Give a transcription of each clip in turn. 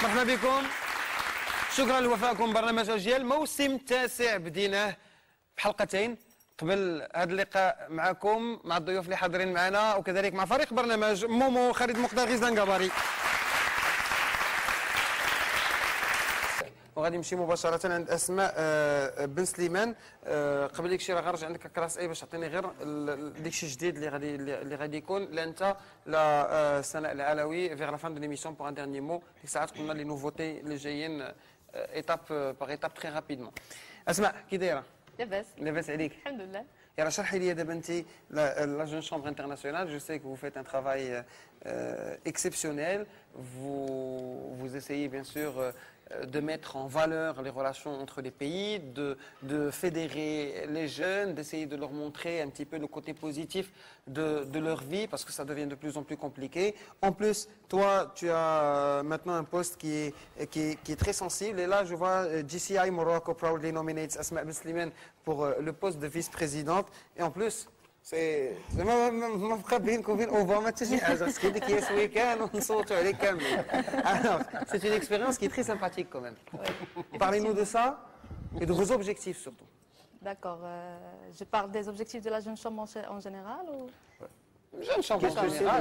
مرحبا بكم. شكرا لوفائكم. برنامج أجيال موسم تاسع بديناه بحلقتين. قبل هذا اللقاء معكم مع الضيوف اللي حاضرين معنا وكذلك مع فريق برنامج مومو خالد مقدار غيزان قباري. وغادي نمشي مباشرة عند أسماء بن سليمان. قبل ديك الشيء راه غنرجع عندك كراس باش تعطيني غير ديك الشيء جديد اللي غادي يكون لأنت لا سناء العلوي فيغ لا فان دو ليميسيون بور ان ديرني مو. ديك الساعات قلنا لي نوفوتي اللي جايين ايتاب باغ ايتاب تري رابيدمون. أسماء كي دايرة؟ لاباس. لاباس عليك؟ الحمد لله. Alors, la Jeune Chambre internationale, je sais que vous faites un travail exceptionnel. Vous essayez bien sûr de mettre en valeur les relations entre les pays, de fédérer les jeunes, d'essayer de leur montrer un petit peu le côté positif de leur vie, parce que ça devient de plus en plus compliqué. En plus, toi, tu as maintenant un poste qui est très sensible. Et là, je vois GCI Morocco proudly nominates Asma Ben Slimane pour le poste de vice-présidente. Et en plus, c'est une expérience qui est très sympathique quand même. Parlez-nous de ça et de vos objectifs surtout. D'accord. Je parle des objectifs de la Jeune Chambre en général ou... Jeune Chambre en général.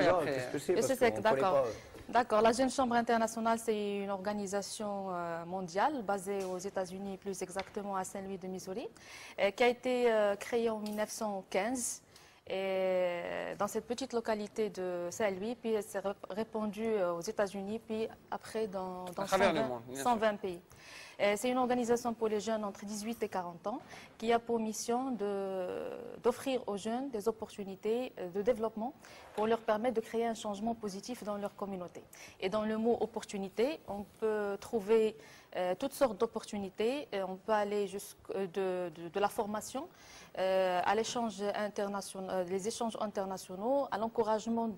D'accord. D'accord. La Jeune Chambre internationale, c'est une organisation mondiale basée aux États-Unis, plus exactement à Saint-Louis de Missouri, qui a été créée en 1915. Et dans cette petite localité de Saint-Louis, puis elle s'est répandue aux États-Unis, puis après dans 120 pays. C'est une organisation pour les jeunes entre 18 et 40 ans qui a pour mission d'offrir aux jeunes des opportunités de développement pour leur permettre de créer un changement positif dans leur communauté. Et dans le mot opportunité, on peut trouver toutes sortes d'opportunités. On peut aller de la formation à l'échange international, les échanges internationaux, à l'encouragement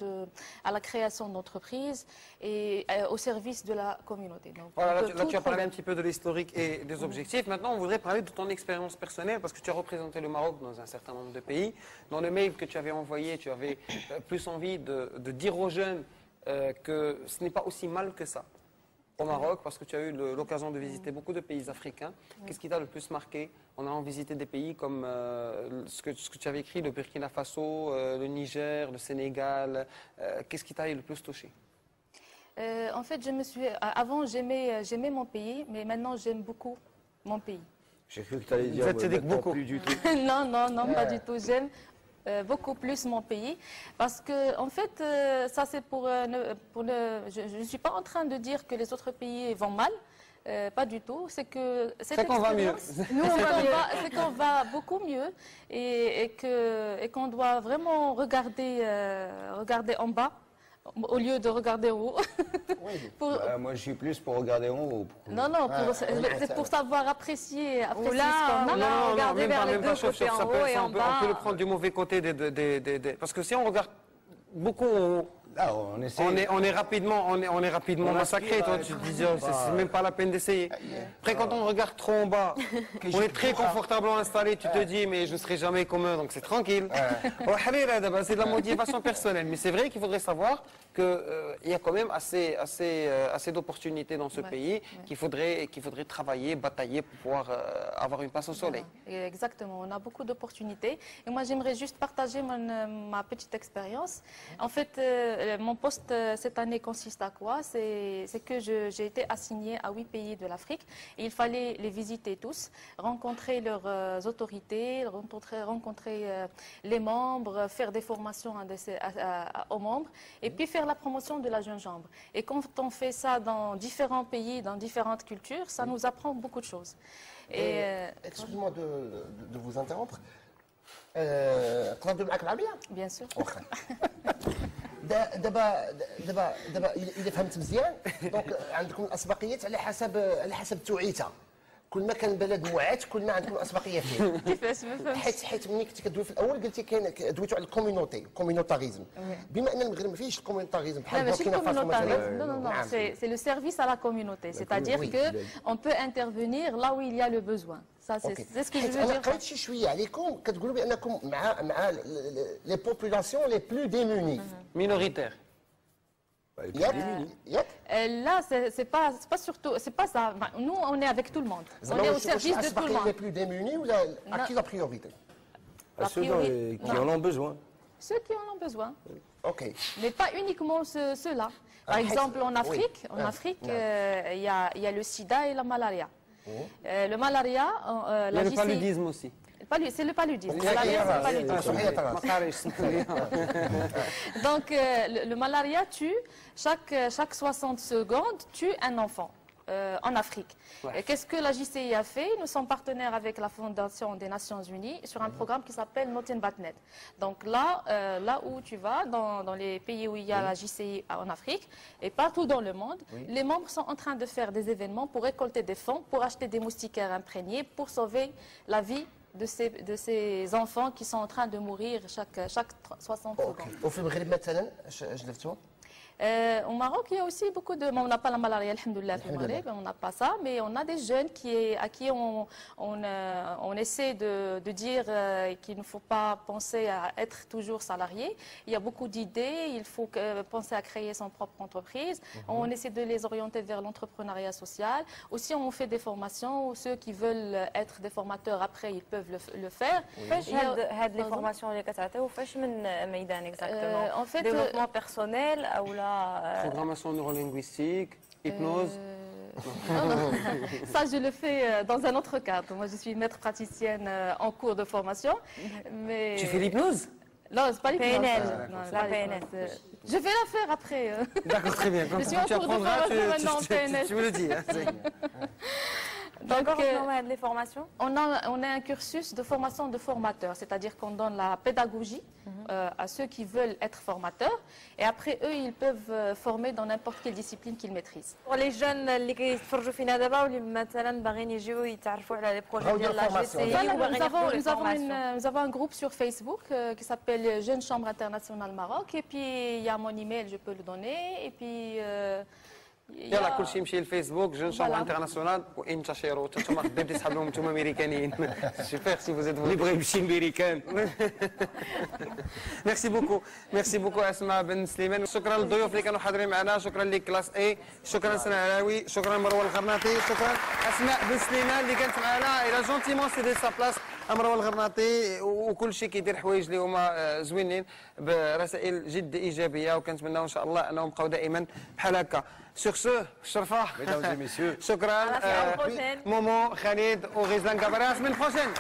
à la création d'entreprises et au service de la communauté. Donc, voilà, là tu as parlé un petit peu de l'historique et des objectifs. Maintenant, on voudrait parler de ton expérience personnelle parce que tu as représenté le Maroc dans un certain nombre de pays. Dans le mail que tu avais envoyé, tu avais plus envie de dire aux jeunes que ce n'est pas aussi mal que ça au Maroc, parce que tu as eu l'occasion de visiter beaucoup de pays africains. Qu'est-ce qui t'a le plus marqué en allant visiter des pays comme ce que tu avais écrit, le Burkina Faso, le Niger, le Sénégal? Qu'est-ce qui t'a le plus touché? En fait, avant, j'aimais mon pays, mais maintenant, j'aime beaucoup mon pays. J'ai cru que tu allais dire beaucoup. Plus du tout. Non, pas du tout. J'aime beaucoup plus mon pays parce que en fait ça c'est je ne suis pas en train de dire que les autres pays vont mal, pas du tout, c'est que c'est qu'on va mieux. Nous c'est qu'on va beaucoup mieux et qu'on doit vraiment regarder en bas au lieu de regarder en haut. Oui, moi je suis plus pour regarder en haut. Non, c'est pour savoir apprécier ce qu'on a. Non, regarder vers les deux côtés, en haut et en bas. On peut le prendre du mauvais côté parce que si on regarde beaucoup, là, on est rapidement massacré. Toi, tu te dis, c'est même pas la peine d'essayer. Après, quand on regarde trop en bas, on est très confortablement installé. Tu te dis, mais je ne serai jamais comme eux, donc c'est tranquille. C'est de la motivation personnelle. Mais c'est vrai qu'il faudrait savoir qu'il y a quand même assez d'opportunités dans ce pays qu'il faudrait travailler, batailler pour pouvoir avoir une place au soleil. Voilà. Exactement, on a beaucoup d'opportunités. Et moi, j'aimerais juste partager ma petite expérience. En fait, mon poste cette année consiste à quoi? C'est que j'ai été assignée à 8 pays de l'Afrique et il fallait les visiter tous, rencontrer leurs autorités, rencontrer les membres, faire des formations aux membres et puis faire la promotion de la Jeune Chambre. Et quand on fait ça dans différents pays, dans différentes cultures, ça nous apprend beaucoup de choses. Excuse-moi de vous interrompre. Bien sûr. دابا الا فهمت مزيان دونك عندكم الاسبقيات على حسب التوعيته. كل ما كان بلد معاد كل ما عندكم اسبقيه فيه. كيفاش ما فهمتش؟ حيت ملي كنتي كدوي في الاول قلتي كاين دويتو على الكوميونيتاريزم. بما ان المغرب ما فيهش الكوميونيتاريزم بحال بوركينا فاسو مثلا. Non, c'est le service à la communauté, c'est-à-dire que on peut intervenir là où il y a le besoin. Ça c'est ce que je veux dire. انا قريت شي شويه عليكم كتقولوا بانكم مع لي بوبولاسيون لي بلو ديموني. Minoritaire. Là, c'est pas surtout, c'est pas ça. Nous, on est avec tout le monde. On est au service de tout le monde. Les plus démunis ou à qui la priorité? Ceux qui en ont besoin. Ceux qui en ont besoin. Ok. Mais pas uniquement ceux-là. Par exemple, en Afrique, il y a le sida et la malaria. Le malaria, il y a le paludisme aussi. C'est le paludisme. Donc, le malaria tue, chaque 60 secondes, tue un enfant en Afrique. Qu'est-ce que la JCI a fait? Nous sommes partenaires avec la Fondation des Nations Unies sur un programme qui s'appelle Not in Batnet. Donc là où tu vas, dans les pays où il y a la JCI en Afrique et partout dans le monde, les membres sont en train de faire des événements pour récolter des fonds, pour acheter des moustiquaires imprégnés, pour sauver la vie de ces enfants qui sont en train de mourir chaque 60 secondes. Au Maroc, il y a aussi beaucoup de... On n'a pas la malaria, alhamdoulilah, on n'a pas ça, mais on a des jeunes à qui on essaie de dire qu'il ne faut pas penser à être toujours salarié. Il y a beaucoup d'idées, il faut penser à créer son propre entreprise. On essaie de les orienter vers l'entrepreneuriat social. Aussi, on fait des formations. Ceux qui veulent être des formateurs, après, ils peuvent le faire. Les formations, en fait, développement personnel ou là... Programmation neurolinguistique, hypnose. Ça, je le fais dans un autre cadre. Moi, je suis maître praticienne en cours de formation. Mais... Tu fais l'hypnose? Non, c'est pas l'hypnose. PNL. La PNL. Je vais la faire après. D'accord, très bien. Quand je suis en cours de formation maintenant en PNL. Tu me le dis. Donc, les formations, on a un cursus de formation de formateurs, c'est-à-dire qu'on donne la pédagogie à ceux qui veulent être formateurs et après eux, ils peuvent former dans n'importe quelle discipline qu'ils maîtrisent. Pour les jeunes اللي كيتفرجوا فينا دابا واللي مثلا باغيين يجيو يتعرفوا على les projets ديال la JCI. Nous avons un groupe sur Facebook qui s'appelle Jeune Chambre Internationale Maroc et puis il y a mon email, je peux le donner et puis يلا كل شيء يمشي للفيسبوك جون شامبر انترناسيونال وانتشروا انتم خدام تسحب لهم انتم امريكانيين سوبر سي فوز اللي بغى يمشي امريكان. ميرسي بوكو اسماء بن سليمان. شكرا للضيوف اللي كانوا حاضرين معنا، شكرا لك كلاس اي، شكرا سنة علاوي، شكرا مروه الغرناطي، شكرا اسماء بن سليمان اللي كانت معنا. الى جونتيمون سيدي سا بلاس مروه الغرناطي وكل شيء كيدير حوايج اللي هما زوينين برسائل جد ايجابيه وكنتمناو ان شاء الله انهم يبقاو دائما بحال هكا. Sur ce, شرفة. Mesdames et messieurs. شكرا. مومو خالد وغزلان كابرا. La semaine prochaine.